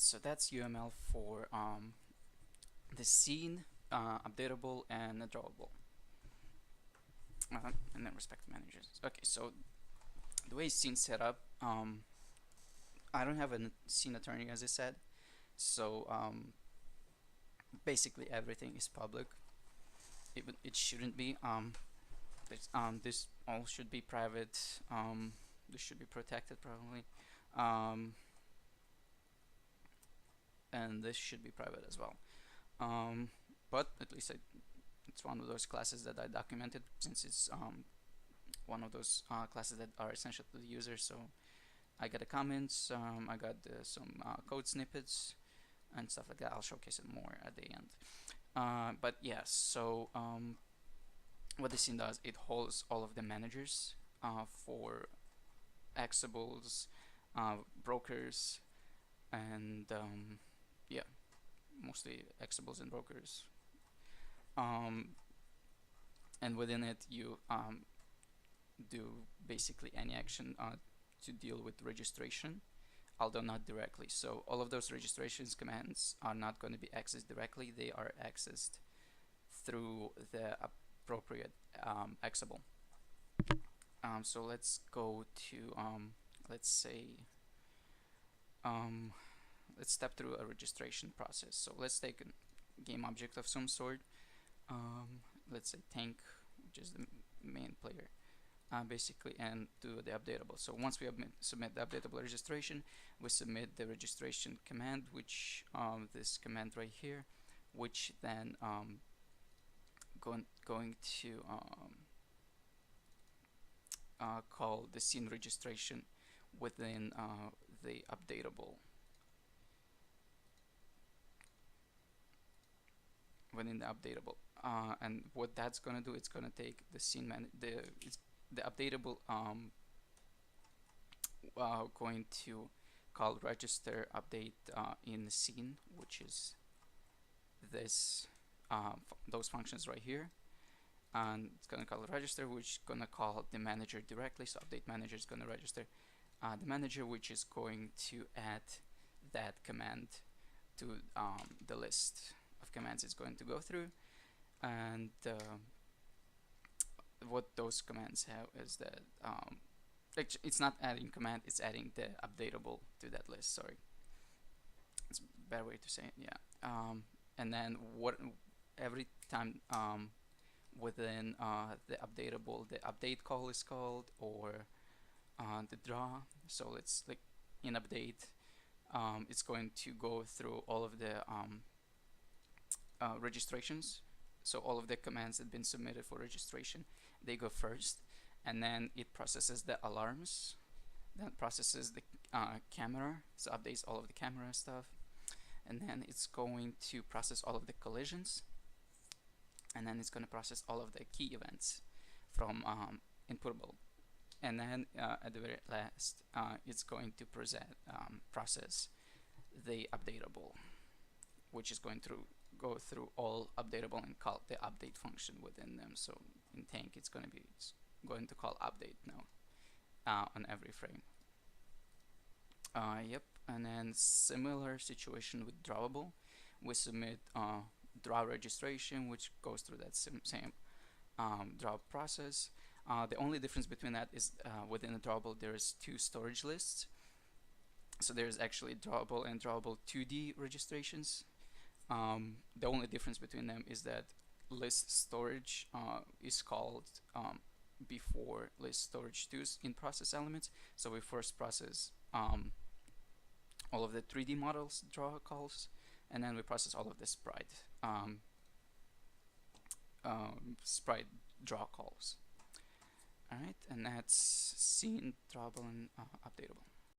so that's UML for the scene, updatable, and the drawable, and then respective managers. Okay, so the way scene's set up, I don't have a scene attorney, as I said, so basically everything is public. It shouldn't be. This all should be private. This should be protected probably, and this should be private as well. But at least it's one of those classes that I documented, since it's one of those classes that are essential to the user. So I got the comments, I got some code snippets and stuff like that. I'll showcase it more at the end. But yeah, so what this scene does, it holds all of the managers for exables, brokers, and yeah, mostly exables and brokers. And within it, you do basically any action to deal with registration, although not directly. So all of those registrations commands are not going to be accessed directly. They are accessed through the appropriate exable. So let's go to let's say let's step through a registration process. So let's take a game object of some sort. Let's say tank, which is the main player, basically, and do the updatable. So once we submit the updatable registration, we submit the registration command, which this command right here, which then going to call the scene registration within the updatable. And what that's gonna do, it's gonna take the scene the updatable going to call register update in the scene, which is this those functions right here, and it's gonna call register, which is gonna call the manager directly. So update manager is gonna register the manager, which is going to add that command to the list of commands it's going to go through. And what those commands have is that it's not adding command, it's adding the updatable to that list. Sorry, it's a better way to say it. Yeah. And then every time within the updatable, the update call is called, or the draw. So let's like in update, it's going to go through all of the registrations. So all of the commands that have been submitted for registration, they go first, and then it processes the alarms, then processes the camera, so updates all of the camera stuff, and then it's going to process all of the collisions, and then it's going to process all of the key events from inputable, and then at the very last it's going to process the updatable, which is going to go through all updatable and call the update function within them. So in tank, it's going to call update now on every frame. Yep, and then similar situation with drawable. We submit draw registration, which goes through that same draw process. The only difference between that is within the drawable there's two storage lists. So there's actually drawable and drawable 2D registrations. The only difference between them is that list storage is called before list storage 2's in process elements. So we first process all of the 3D models draw calls, and then we process all of the sprite sprite draw calls. Alright, and that's scene, drawable, and updatable.